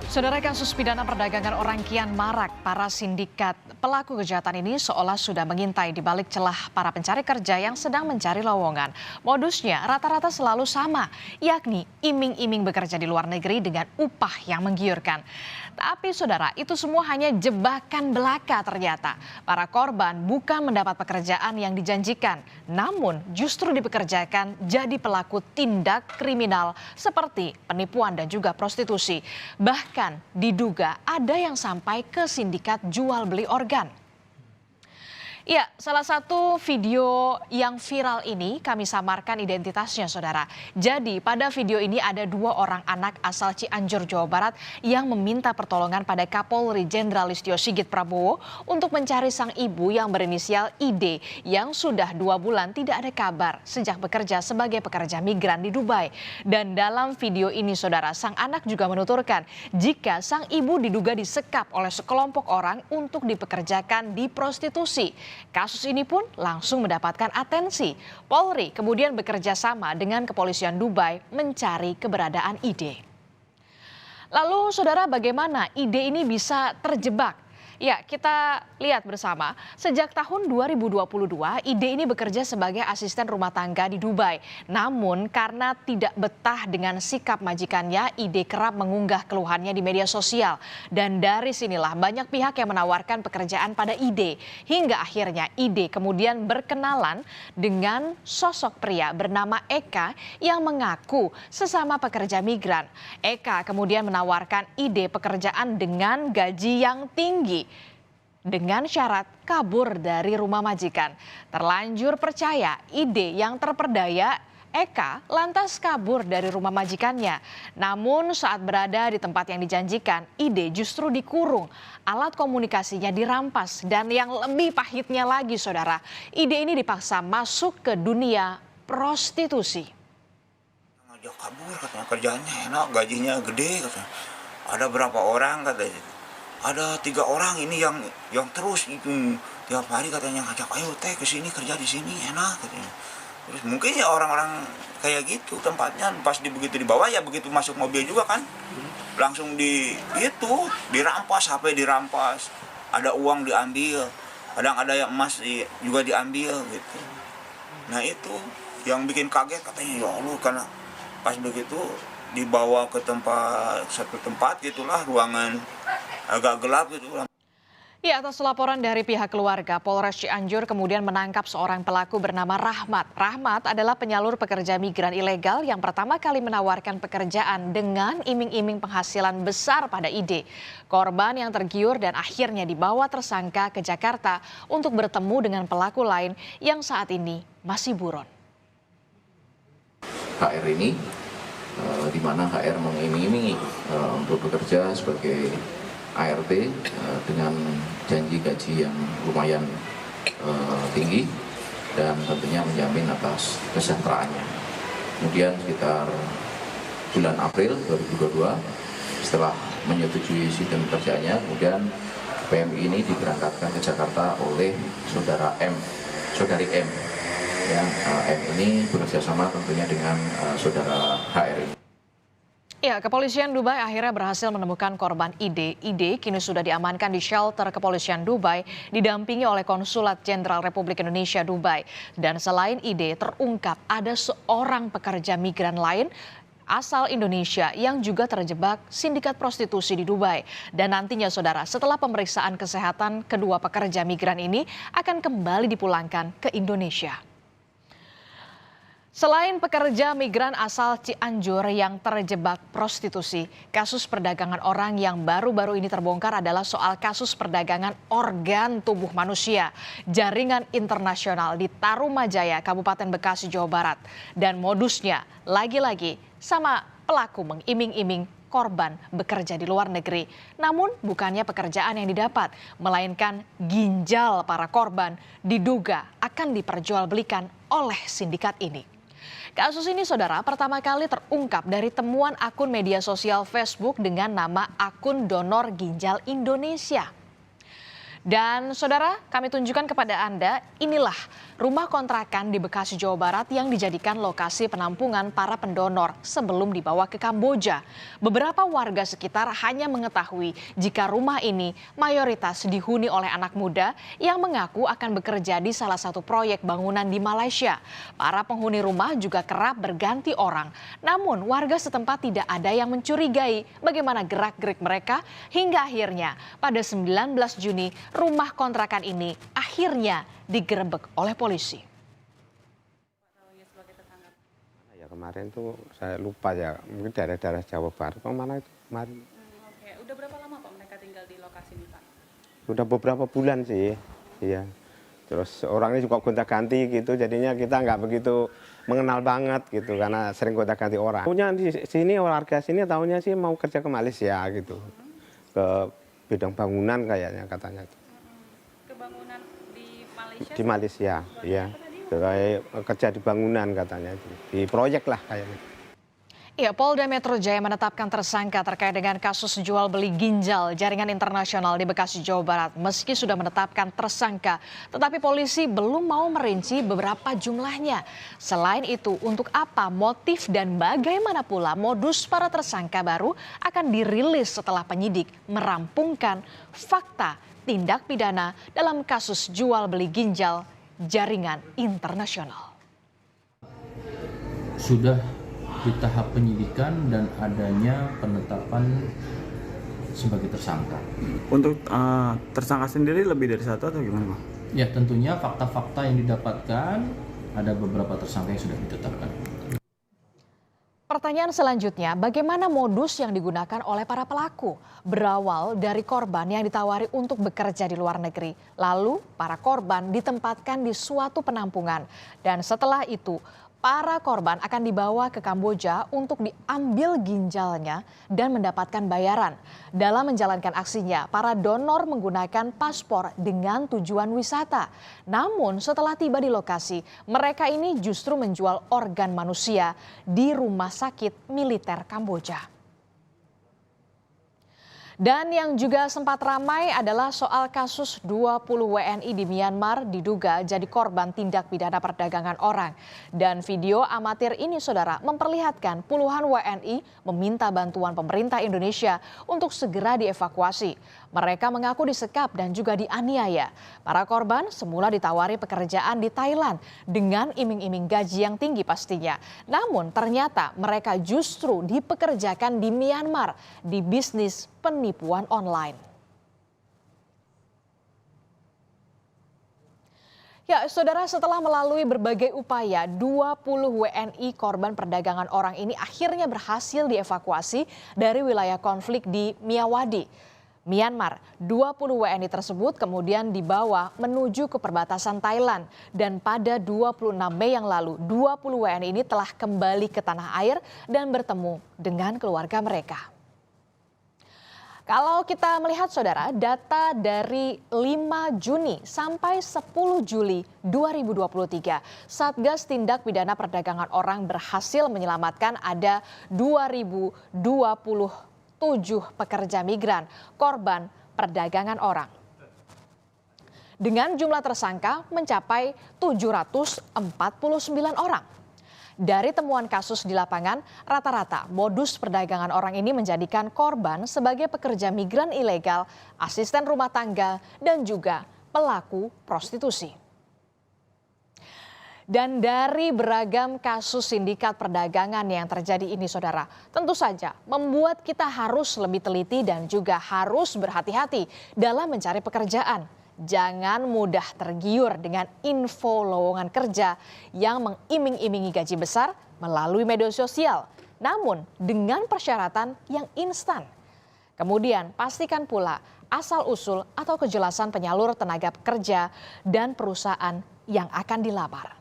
Saudara, kasus pidana perdagangan orang kian marak. Para sindikat pelaku kejahatan ini seolah sudah mengintai di balik celah para pencari kerja yang sedang mencari lowongan. Modusnya rata-rata selalu sama, yakni iming-iming bekerja di luar negeri dengan upah yang menggiurkan. Tapi saudara, itu semua hanya jebakan belaka ternyata. Para korban bukan mendapat pekerjaan yang dijanjikan, namun justru dipekerjakan jadi pelaku tindak kriminal seperti penipuan dan juga prostitusi. Bahkan diduga ada yang sampai ke sindikat jual beli organ. Ya, salah satu video yang viral ini kami samarkan identitasnya, saudara. Jadi pada video ini ada dua orang anak asal Cianjur, Jawa Barat yang meminta pertolongan pada Kapolri Jenderal Listio Sigit Prabowo untuk mencari sang ibu yang berinisial ID yang sudah 2 bulan tidak ada kabar sejak bekerja sebagai pekerja migran di Dubai. Dan dalam video ini, saudara, sang anak juga menuturkan jika sang ibu diduga disekap oleh sekelompok orang untuk dipekerjakan di prostitusi. Kasus ini pun langsung mendapatkan atensi. Polri kemudian bekerja sama dengan kepolisian Dubai mencari keberadaan ID. Lalu saudara, bagaimana ID ini bisa terjebak? Ya, kita lihat bersama. Sejak tahun 2022, ID ini bekerja sebagai asisten rumah tangga di Dubai. Namun karena tidak betah dengan sikap majikannya, ID kerap mengunggah keluhannya di media sosial. Dan dari sinilah banyak pihak yang menawarkan pekerjaan pada ID. Hingga akhirnya ID kemudian berkenalan dengan sosok pria bernama Eka yang mengaku sesama pekerja migran. Eka kemudian menawarkan ID pekerjaan dengan gaji yang tinggi, dengan syarat kabur dari rumah majikan. Terlanjur percaya ide yang terperdaya, Eka lantas kabur dari rumah majikannya. Namun saat berada di tempat yang dijanjikan, ide justru dikurung. Alat komunikasinya dirampas dan yang lebih pahitnya lagi, saudara, ide ini dipaksa masuk ke dunia prostitusi. Ngajak kabur katanya, kerjanya enak, gajinya gede katanya. Ada berapa orang katanya. Ada 3 orang ini yang terus itu tiap hari katanya ngajak, ayo teh ke sini, kerja di sini enak katanya. Terus mungkin ya orang-orang kayak gitu tempatnya, pas begitu dibawa ya begitu masuk mobil juga kan langsung dirampas, HP dirampas, ada uang diambil, kadang ada yang emas juga diambil gitu. Nah itu yang bikin kaget katanya, ya Allah, karena pas begitu dibawa ke satu tempat gitulah, ruangan agak gelap gitu. Ya, atas laporan dari pihak keluarga, Polres Cianjur kemudian menangkap seorang pelaku bernama Rahmat. Rahmat adalah penyalur pekerja migran ilegal yang pertama kali menawarkan pekerjaan dengan iming-iming penghasilan besar pada ID. Korban yang tergiur dan akhirnya dibawa tersangka ke Jakarta untuk bertemu dengan pelaku lain yang saat ini masih buron. HR ini, di mana HR mengiming-imingi untuk bekerja sebagai ART dengan janji gaji yang lumayan tinggi dan tentunya menjamin atas kesejahteraannya. Kemudian sekitar bulan April 2022, setelah menyetujui sistem pekerjaannya, kemudian PMI ini diberangkatkan ke Jakarta oleh saudari M. Yang M ini bekerjasama tentunya dengan saudara HR ini. Ya, kepolisian Dubai akhirnya berhasil menemukan korban ID. ID kini sudah diamankan di shelter kepolisian Dubai, didampingi oleh Konsulat Jenderal Republik Indonesia Dubai. Dan selain ID, terungkap ada seorang pekerja migran lain asal Indonesia yang juga terjebak sindikat prostitusi di Dubai. Dan nantinya, saudara, setelah pemeriksaan kesehatan, kedua pekerja migran ini akan kembali dipulangkan ke Indonesia. Selain pekerja migran asal Cianjur yang terjebak prostitusi, kasus perdagangan orang yang baru-baru ini terbongkar adalah soal kasus perdagangan organ tubuh manusia. Jaringan internasional di Tarumajaya, Kabupaten Bekasi, Jawa Barat. Dan modusnya lagi-lagi sama pelaku mengiming-iming korban bekerja di luar negeri. Namun bukannya pekerjaan yang didapat, melainkan ginjal para korban diduga akan diperjualbelikan oleh sindikat ini. Kasus ini, saudara, pertama kali terungkap dari temuan akun media sosial Facebook dengan nama akun Donor Ginjal Indonesia. Dan saudara, kami tunjukkan kepada Anda, inilah rumah kontrakan di Bekasi, Jawa Barat yang dijadikan lokasi penampungan para pendonor sebelum dibawa ke Kamboja. Beberapa warga sekitar hanya mengetahui jika rumah ini mayoritas dihuni oleh anak muda yang mengaku akan bekerja di salah satu proyek bangunan di Malaysia. Para penghuni rumah juga kerap berganti orang. Namun warga setempat tidak ada yang mencurigai bagaimana gerak-gerik mereka hingga akhirnya pada 19 Juni rumah kontrakan ini akhirnya digerebek oleh polisi. Ya kemarin tuh saya lupa ya, mungkin daerah-daerah Jawa Barat, mana itu kemarin. Oke, udah berapa lama Pak mereka tinggal di lokasi ini Pak? Udah beberapa bulan sih, iya. Terus orangnya juga gonta-ganti gitu, jadinya kita nggak begitu mengenal banget gitu, karena sering gonta-ganti orang. Punya di sini, warga sini tahunya sih mau kerja ke Malaysia gitu, ke bidang bangunan kayaknya katanya. Ke bangunan di Malaysia? Di Malaysia, iya. Kayak kerja di bangunan katanya, di proyek lah kayaknya. Ya, Polda Metro Jaya menetapkan tersangka terkait dengan kasus jual beli ginjal jaringan internasional di Bekasi, Jawa Barat. Meski sudah menetapkan tersangka, tetapi polisi belum mau merinci beberapa jumlahnya. Selain itu, untuk apa motif dan bagaimana pula modus para tersangka baru akan dirilis setelah penyidik merampungkan fakta tindak pidana dalam kasus jual beli ginjal jaringan internasional. Sudah di tahap penyidikan dan adanya penetapan sebagai tersangka. Untuk tersangka sendiri lebih dari satu atau gimana Pak? Ya tentunya fakta-fakta yang didapatkan ada beberapa tersangka yang sudah ditetapkan. Pertanyaan selanjutnya, bagaimana modus yang digunakan oleh para pelaku? Berawal dari korban yang ditawari untuk bekerja di luar negeri. Lalu para korban ditempatkan di suatu penampungan. Dan setelah itu, para korban akan dibawa ke Kamboja untuk diambil ginjalnya dan mendapatkan bayaran. Dalam menjalankan aksinya, para donor menggunakan paspor dengan tujuan wisata. Namun setelah tiba di lokasi, mereka ini justru menjual organ manusia di rumah sakit militer Kamboja. Dan yang juga sempat ramai adalah soal kasus 20 WNI di Myanmar diduga jadi korban tindak pidana perdagangan orang. Dan video amatir ini saudara memperlihatkan puluhan WNI meminta bantuan pemerintah Indonesia untuk segera dievakuasi. Mereka mengaku disekap dan juga dianiaya. Para korban semula ditawari pekerjaan di Thailand dengan iming-iming gaji yang tinggi pastinya. Namun ternyata mereka justru dipekerjakan di Myanmar di bisnis penipuan online. Ya, saudara, setelah melalui berbagai upaya, 20 WNI korban perdagangan orang ini akhirnya berhasil dievakuasi dari wilayah konflik di Myawaddy, Myanmar. 20 WNI tersebut kemudian dibawa menuju ke perbatasan Thailand. Dan pada 26 Mei yang lalu, 20 WNI ini telah kembali ke tanah air dan bertemu dengan keluarga mereka. Kalau kita melihat saudara, data dari 5 Juni sampai 10 Juli 2023, Satgas Tindak Pidana Perdagangan Orang berhasil menyelamatkan ada 2027 pekerja migran korban perdagangan orang. Dengan jumlah tersangka mencapai 749 orang. Dari temuan kasus di lapangan, rata-rata modus perdagangan orang ini menjadikan korban sebagai pekerja migran ilegal, asisten rumah tangga, dan juga pelaku prostitusi. Dan dari beragam kasus sindikat perdagangan yang terjadi ini saudara, tentu saja membuat kita harus lebih teliti dan juga harus berhati-hati dalam mencari pekerjaan. Jangan mudah tergiur dengan info lowongan kerja yang mengiming-imingi gaji besar melalui media sosial. Namun dengan persyaratan yang instan. Kemudian pastikan pula asal-usul atau kejelasan penyalur tenaga kerja dan perusahaan yang akan dilamar.